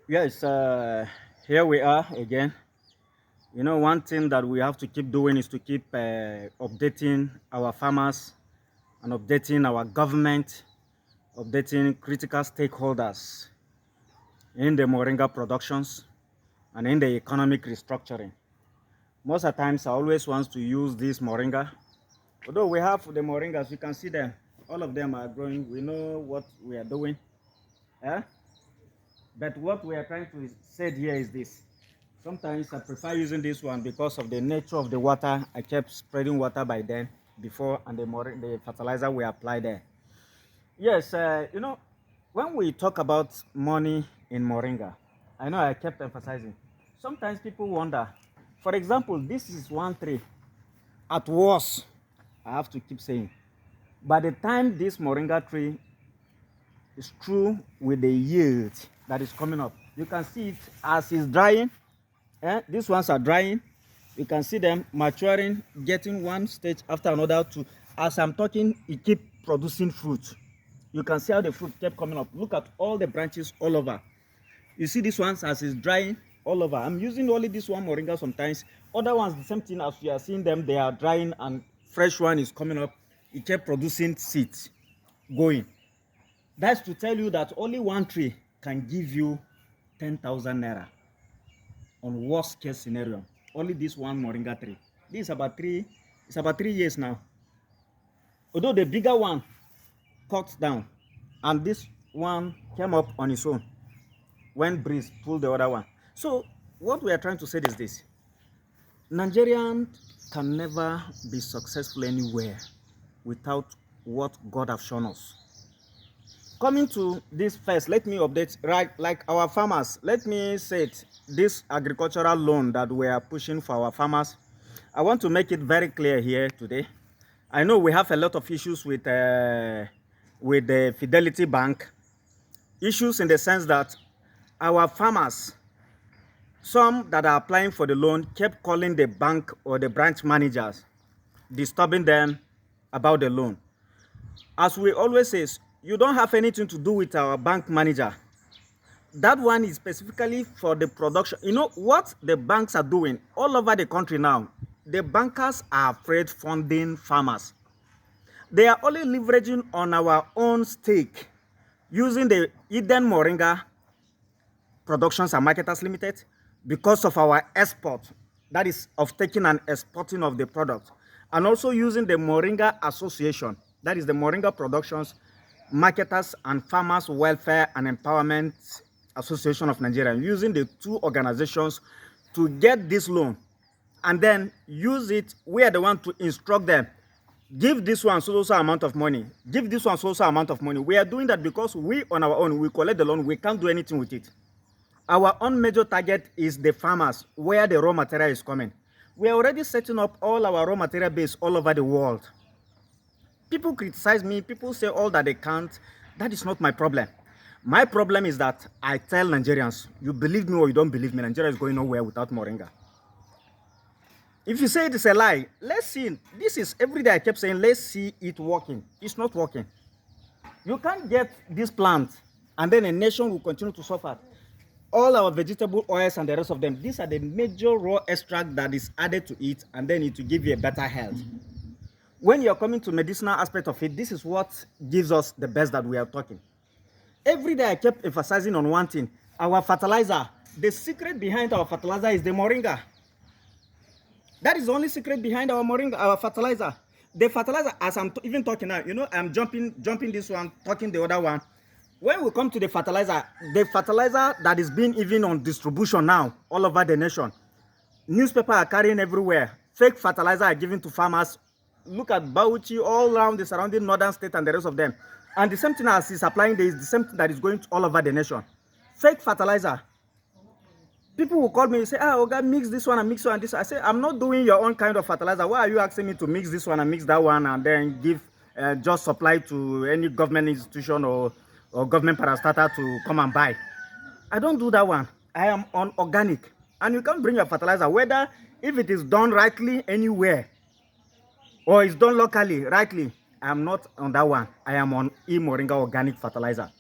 Yes, here we are again. One thing that we have to keep doing is to keep updating our farmers and updating our government, updating critical stakeholders in the Moringa productions and in the economic restructuring. Most of the times, I always want to use this Moringa. Although we have the Moringas, you can see them. All of them are growing. We know what we are doing. Eh? But what we are trying to say here is this. Sometimes I prefer using this one because of the nature of the water. I kept spreading water by then before, and the fertilizer we apply there. Yes, when we talk about money in Moringa, I know I kept emphasizing. Sometimes people wonder, for example, this is one tree. At worst, I have to keep saying, by the time this Moringa tree is through with the yield that is coming up, you can see it as it's drying. These ones are drying. You can see them maturing, getting one stage after another. To as I'm talking, it keep producing fruit. You can see how the fruit kept coming up. Look at all the branches all over. You see these ones as it's drying all over. I'm using only this one Moringa sometimes. Other ones, the same thing. As you are seeing them, they are drying and fresh one is coming up. It kept producing seeds going. That's to tell you that only one tree can give you 10,000 naira on worst case scenario. Only this one Moringa tree. This is about it's about 3 years now. Although the bigger one cut down, and this one came up on its own when breeze pulled the other one. So what we are trying to say is this: Nigerians can never be successful anywhere without what God has shown us. Coming to this first, let me update, right, like our farmers. Let me say it, this agricultural loan that we are pushing for our farmers, I want to make it very clear here today. I know we have a lot of issues with the Fidelity Bank. Issues in the sense that our farmers, some that are applying for the loan, kept calling the bank or the branch managers, disturbing them about the loan. As we always say, you don't have anything to do with our bank manager. That one is specifically for the production. You know what the banks are doing all over the country now? The bankers are afraid funding farmers. They are only leveraging on our own stake using the Eden Moringa Productions and Marketers Limited because of our export, that is of taking and exporting of the product, and also using the Moringa Association, that is the Moringa Productions Marketers and Farmers Welfare and Empowerment Association of Nigeria, using the two organizations to get this loan and then use it. We are the one to instruct them, give this one so amount of money, give this one so amount of money. We are doing that because we on our own, we collect the loan, we can't do anything with it. Our own major target is the farmers, where the raw material is coming. We are already setting up all our raw material base all over the world. People criticize me, people say all that they can't. That is not my problem. My problem is that I tell Nigerians, you believe me or you don't believe me, Nigeria is going nowhere without Moringa. If you say it is a lie, let's see. This is every day I kept saying, let's see it working. It's not working. You can't get this plant and then a nation will continue to suffer. All our vegetable oils and the rest of them, these are the major raw extract that is added to it, and then it will give you a better health. When you're coming to medicinal aspect of it, this is what gives us the best that we are talking. Every day I kept emphasizing on one thing: our fertilizer. The secret behind our fertilizer is the Moringa. That is the only secret behind our Moringa, our fertilizer. The fertilizer, as I'm even talking now, I'm jumping this one, talking the other one. When we come to the fertilizer that is being even on distribution now all over the nation, newspapers are carrying everywhere. Fake fertilizer are given to farmers. Look at Bauchi, all around the surrounding northern state and the rest of them. And the same thing as is applying there is the same thing that is going all over the nation. Fake fertilizer. People will call me and say, Oga, mix this one and mix one and this. I say, I'm not doing your own kind of fertilizer. Why are you asking me to mix this one and mix that one and then give just supply to any government institution or government parastatal to come and buy? I don't do that one. I am on organic. And you can bring your fertilizer, whether if it is done rightly anywhere or it's done locally rightly. I am not on that one. I am on Moringa organic fertilizer.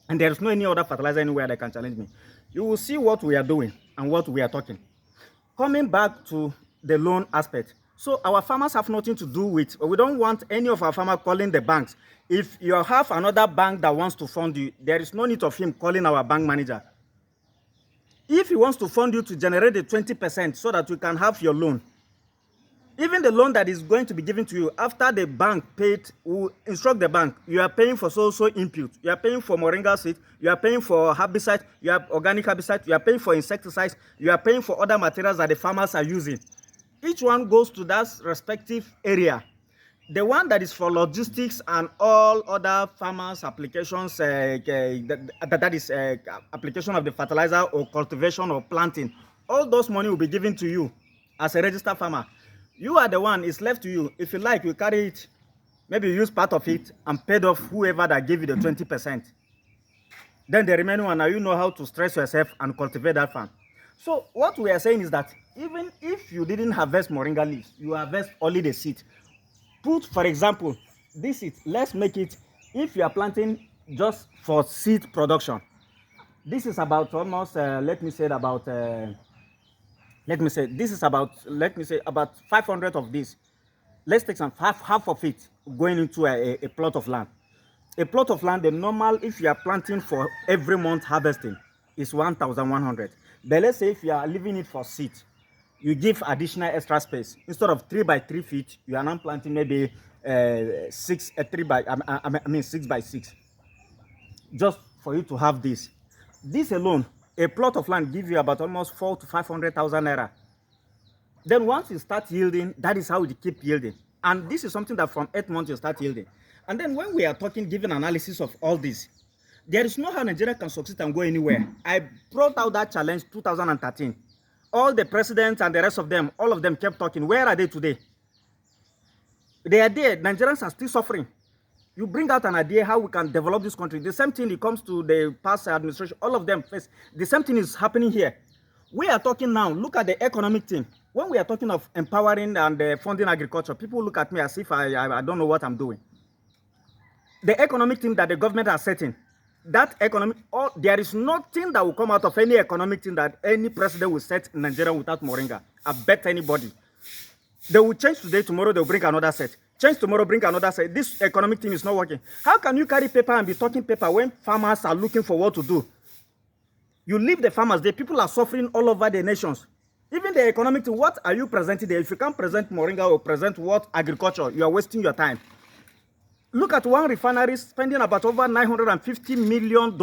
And there's no any other fertilizer anywhere that can challenge me. You will see what we are doing and what we are talking. Coming back to the loan aspect. So our farmers have nothing to do with, we don't want any of our farmers calling the banks. If you have another bank that wants to fund you, there is no need of him calling our bank manager. If he wants to fund you to generate the 20% so that you can have your loan, even the loan that is going to be given to you after the bank paid, will instruct the bank, you are paying for so input, you are paying for Moringa seed, you are paying for herbicide, you have organic herbicide, you are paying for insecticides, you are paying for other materials that the farmers are using. Each one goes to that respective area. The one that is for logistics and all other farmers applications, that is application of the fertilizer or cultivation or planting, all those money will be given to you as a registered farmer. You are the one, it's left to you. If you like, you carry it, maybe you use part of it and paid off whoever that gave you the 20%. Then the remaining one, now you know how to stress yourself and cultivate that farm. So what we are saying is that even if you didn't harvest Moringa leaves, you harvest only the seed. Put, for example, this seed, let's make it, if you are planting just for seed production, this is about almost, this is about 500 of this. Let's take some half of it going into a plot of land. A plot of land, the normal, if you are planting for every month harvesting, is 1,100. But let's say if you are leaving it for seed, you give additional extra space. Instead of 3 by 3 feet, you are now planting maybe 6 by 6. Just for you to have this. This alone, a plot of land gives you about almost 400,000 to 500,000 naira. Then once you start yielding, that is how you keep yielding. And this is something that from 8 months you start yielding. And then when we are talking, giving analysis of all this, there is no how Nigeria can succeed and go anywhere. I brought out that challenge 2013. All the presidents and the rest of them, all of them kept talking. Where are they today? They are there. Nigerians are still suffering. You bring out an idea how we can develop this country. The same thing, it comes to the past administration. All of them face. The same thing is happening here. We are talking now. Look at the economic thing. When we are talking of empowering and funding agriculture, people look at me as if I don't know what I'm doing. The economic thing that the government are setting, that economic, there is nothing that will come out of any economic thing that any president will set in Nigeria without Moringa. I bet anybody. They will change today, tomorrow they will bring another set. Change tomorrow, bring another set. This economic thing is not working. How can you carry paper and be talking paper when farmers are looking for what to do? You leave the farmers, the people are suffering all over the nations. Even the economic thing, what are you presenting there? If you can't present Moringa or present what agriculture, you are wasting your time. Look at one refinery spending about over $950 million.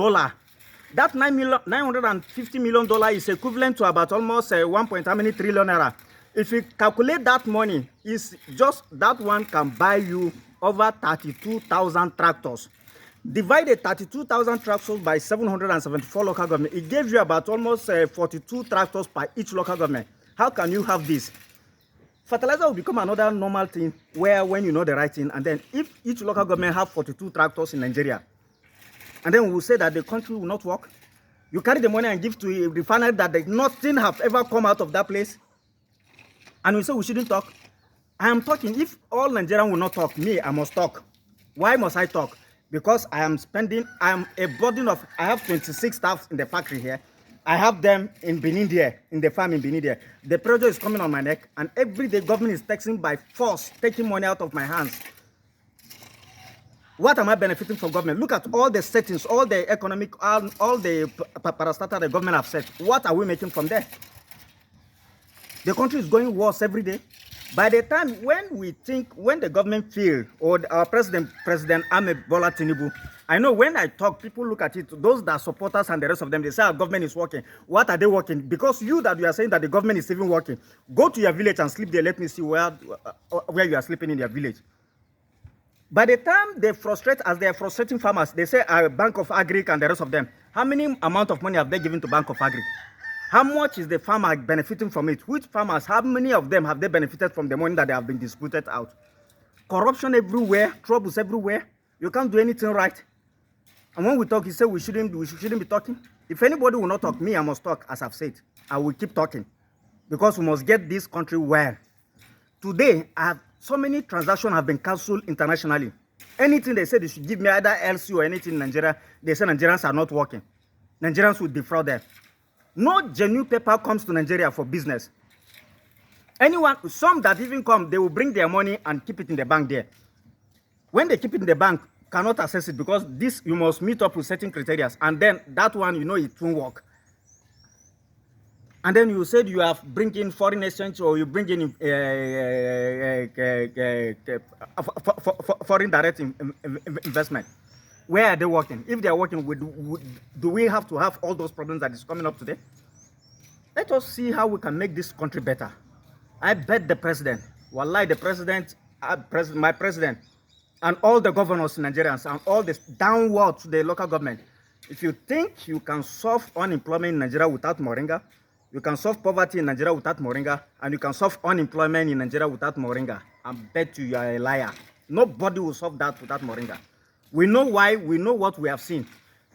That $950 million is equivalent to about almost 1 trillion naira. If you calculate that money, is just that one can buy you over 32,000 tractors. Divide the 32,000 tractors by 774 local government. It gives you about almost 42 tractors per each local government. How can you have this? Fertilizer will become another normal thing where when you know the right thing, and then if each local government have 42 tractors in Nigeria, and then we will say that the country will not work. You carry the money and give to a refinery that nothing have ever come out of that place. And we say we shouldn't talk. I am talking. If all Nigerians will not talk, me, I must talk. Why must I talk? Because I am a burden of, I have 26 staff in the factory here. I have them in Benin there, in the farm in Benin there. The pressure is coming on my neck, and every day government is taxing by force, taking money out of my hands. What am I benefiting from government? Look at all the settings, all the economic, all the parastatal the government have set. What are we making from there? The country is going worse every day. By the time when the government failed, or our President Ahmed Bola Tinubu, I know when I talk, people look at it, those that support us and the rest of them, they say our government is working. What are they working? Because you are saying that the government is even working. Go to your village and sleep there. Let me see where you are sleeping in your village. By the time they frustrate, as they are frustrating farmers, they say our Bank of Agri and the rest of them. How many amount of money have they given to Bank of Agri? How much is the farmer benefiting from it? Which farmers, how many of them have they benefited from the money that they have been disputed out? Corruption everywhere, troubles everywhere. You can't do anything right. And when we talk, you say we shouldn't be talking. If anybody will not talk, me, I must talk, as I've said. I will keep talking. Because we must get this country well. Today, so many transactions have been cancelled internationally. Anything they say they should give me, either LC or anything in Nigeria, they say Nigerians are not working. Nigerians will defraud them. No genuine paper comes to Nigeria for business. Anyone, some that even come, they will bring their money and keep it in the bank there. When they keep it in the bank, cannot access it because this, you must meet up with certain criteria. And then that one, you know, it won't work. And then you said you have bring in foreign exchange or you bring in foreign direct investment. Where are they working? If they are working, do we have to have all those problems that is coming up today? Let us see how we can make this country better. I bet the president, wallahi, the president, my president, and all the governors in Nigerians and all this downward to the local government. If you think you can solve unemployment in Nigeria without Moringa, you can solve poverty in Nigeria without Moringa, and you can solve unemployment in Nigeria without Moringa, I bet you are a liar. Nobody will solve that without Moringa. We know why, we know what we have seen.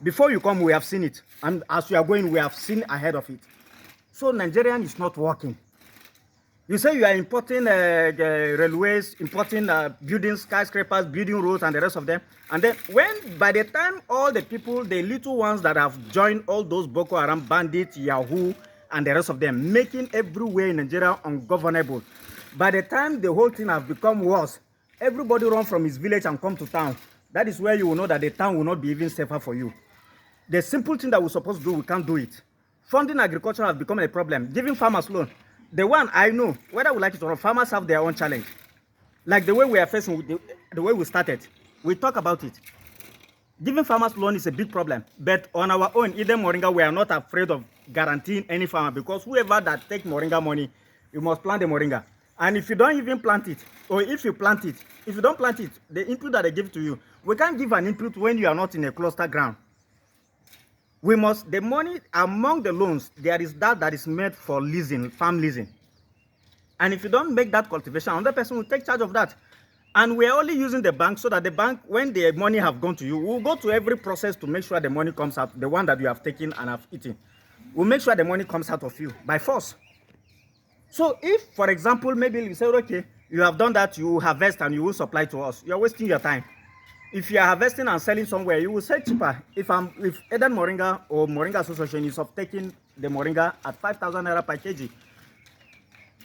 Before you come, we have seen it. And as we are going, we have seen ahead of it. So Nigerian is not working. You say you are importing railways, importing building skyscrapers, building roads, and the rest of them. And then by the time all the people, the little ones that have joined all those Boko Haram bandits, Yahoo, and the rest of them, making everywhere in Nigeria ungovernable. By the time the whole thing has become worse, everybody run from his village and come to town. That is where you will know that the town will not be even safer for you. The simple thing that we're supposed to do, we can't do it. Funding agriculture has become a problem. Giving farmers loan. The one I know, whether we like it or not, farmers have their own challenge. Like the way we are facing, the way we started, we talk about it. Giving farmers loan is a big problem. But on our own, Eden Moringa, we are not afraid of guaranteeing any farmer because whoever that takes Moringa money, you must plant the Moringa. And if you don't even plant it, or if you plant it, if you don't plant it, the input that they give to you, we can't give an input when you are not in a cluster ground. We must, the money among the loans, there is that is made for leasing, farm leasing. And if you don't make that cultivation, another person will take charge of that. And we are only using the bank so that the bank, when the money have gone to you, we'll go to every process to make sure the money comes out, the one that you have taken and have eaten. We'll make sure the money comes out of you by force. So if, for example, maybe you say, okay, you have done that, you harvest and you will supply to us, you're wasting your time. If you are harvesting and selling somewhere, you will sell cheaper. If Eden Moringa or Moringa Association is of taking the Moringa at 5,000 naira per kg,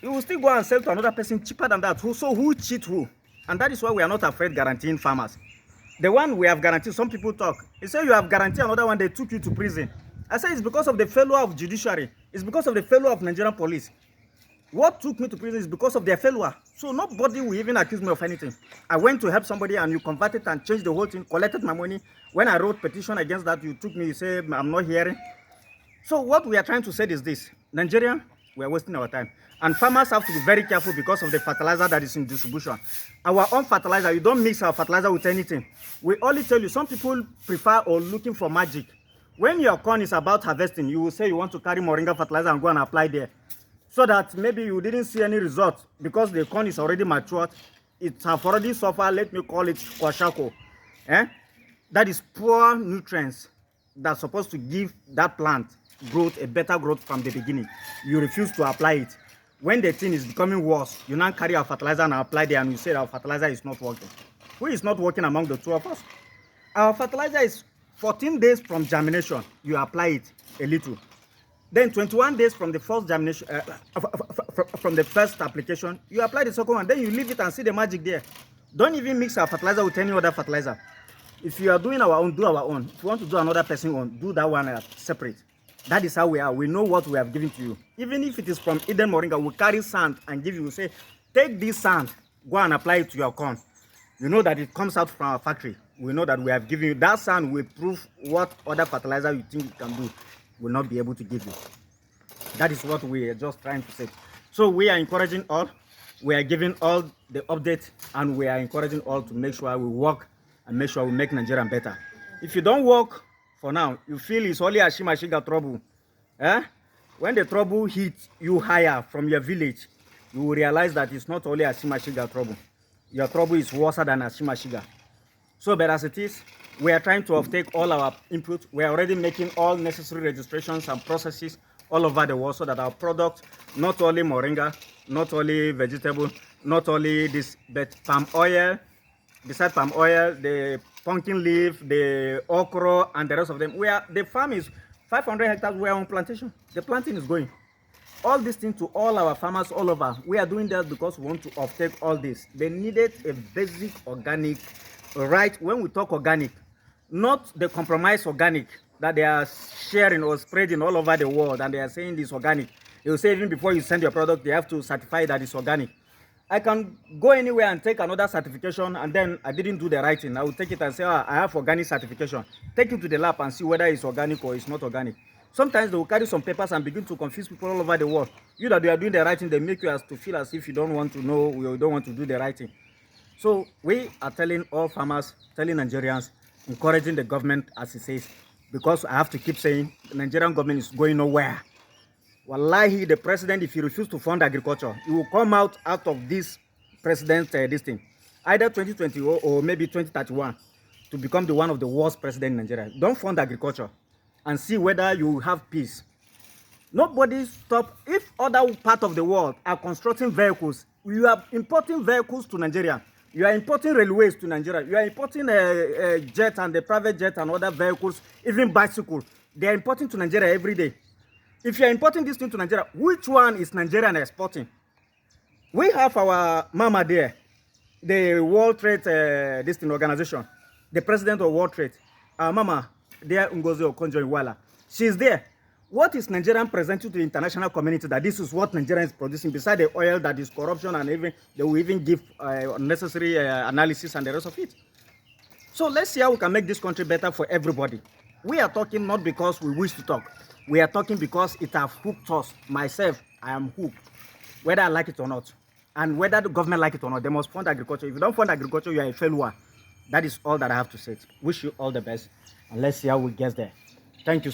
you will still go and sell to another person cheaper than that. So who cheat who? And that is why we are not afraid guaranteeing farmers. The one we have guaranteed, some people talk. You say you have guaranteed another one, they took you to prison. I say it's because of the failure of judiciary. It's because of the failure of Nigerian police. What took me to prison is because of their failure. So nobody will even accuse me of anything. I went to help somebody and you converted and changed the whole thing, collected my money. When I wrote petition against that, you took me, you say, I'm not hearing. So what we are trying to say is this. Nigeria, we are wasting our time. And farmers have to be very careful because of the fertilizer that is in distribution. Our own fertilizer, you don't mix our fertilizer with anything. We only tell you, some people prefer or looking for magic. When your corn is about harvesting, you will say you want to carry Moringa fertilizer and go and apply there. So that maybe you didn't see any result because the corn is already matured. It have already suffered, let me call it kwashako. That is poor nutrients that's supposed to give that plant growth, a better growth from the beginning. You refuse to apply it. When the thing is becoming worse, you now carry our fertilizer and apply there and you say our fertilizer is not working. Who is not working among the two of us? Our fertilizer is 14 days from germination. You apply it a little. Then 21 days from the first germination, from the first application, you apply the second one. Then you leave it and see the magic there. Don't even mix our fertilizer with any other fertilizer. If you are doing our own, do our own. If you want to do another person own, do that one separate. That is how we are. We know what we have given to you. Even if it is from Eden Moringa, we carry sand and give you. We say, take this sand, go and apply it to your corn. You know that it comes out from our factory. We know that we have given you. That sand will prove what other fertilizer you think it can do will not be able to give you. That is what we are just trying to say. So we are encouraging all, we are giving all the updates, and we are encouraging all to make sure we work and make sure we make Nigeria better. If you don't work for now, you feel it's only a Shimashiga trouble. When the trouble hits you higher from your village, you will realize that it's not only a Shimashiga trouble. Your trouble is worse than a Shimashiga. So, but as it is, we are trying to take all our input. We are already making all necessary registrations and processes all over the world so that our product, not only Moringa, not only vegetable, not only this, but palm oil, besides palm oil, the pumpkin leaf, the okra, and the rest of them. The farm is 500 hectares. We are on plantation. The planting is going. All these things to all our farmers all over. We are doing that because we want to offtake all this. They needed a basic organic, right? When we talk organic, not the compromised organic that they are sharing or spreading all over the world, and they are saying this organic. They will say even before you send your product, they have to certify that it's organic. I can go anywhere and take another certification, and then I didn't do the right thing. I will take it and say, I have organic certification. Take it to the lab and see whether it's organic or it's not organic. Sometimes they will carry some papers and begin to confuse people all over the world. You that you are doing the right thing, they make you as to feel as if you don't want to know, you don't want to do the right thing. So we are telling all farmers, telling Nigerians, encouraging the government, as it says, because I have to keep saying the Nigerian government is going nowhere. Wallahi, the president, if he refuses to fund agriculture, he will come out of this president, this thing, either 2020 or maybe 2031, to become one of the worst presidents in Nigeria. Don't fund agriculture and see whether you have peace. Nobody stop. If other part of the world are constructing vehicles, you are importing vehicles to Nigeria. You are importing railways to Nigeria. You are importing jet and the private jet and other vehicles, even bicycles. They are importing to Nigeria every day. If you are importing this thing to Nigeria, which one is Nigerian exporting? We have our mama there, the World Trade this thing organization, the president of World Trade. Our mama there, Ngozi Okonjo-Iweala. She's there. What is Nigerian presenting to the international community that this is what Nigeria is producing, beside the oil that is corruption, and even they will even give unnecessary analysis and the rest of it. So let's see how we can make this country better for everybody. We are talking not because we wish to talk. We are talking because it has hooked us. Myself, I am hooked, whether I like it or not. And whether the government like it or not, they must fund agriculture. If you don't fund agriculture, you are a failure. That is all that I have to say. Wish you all the best. And let's see how we get there. Thank you.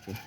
Okay.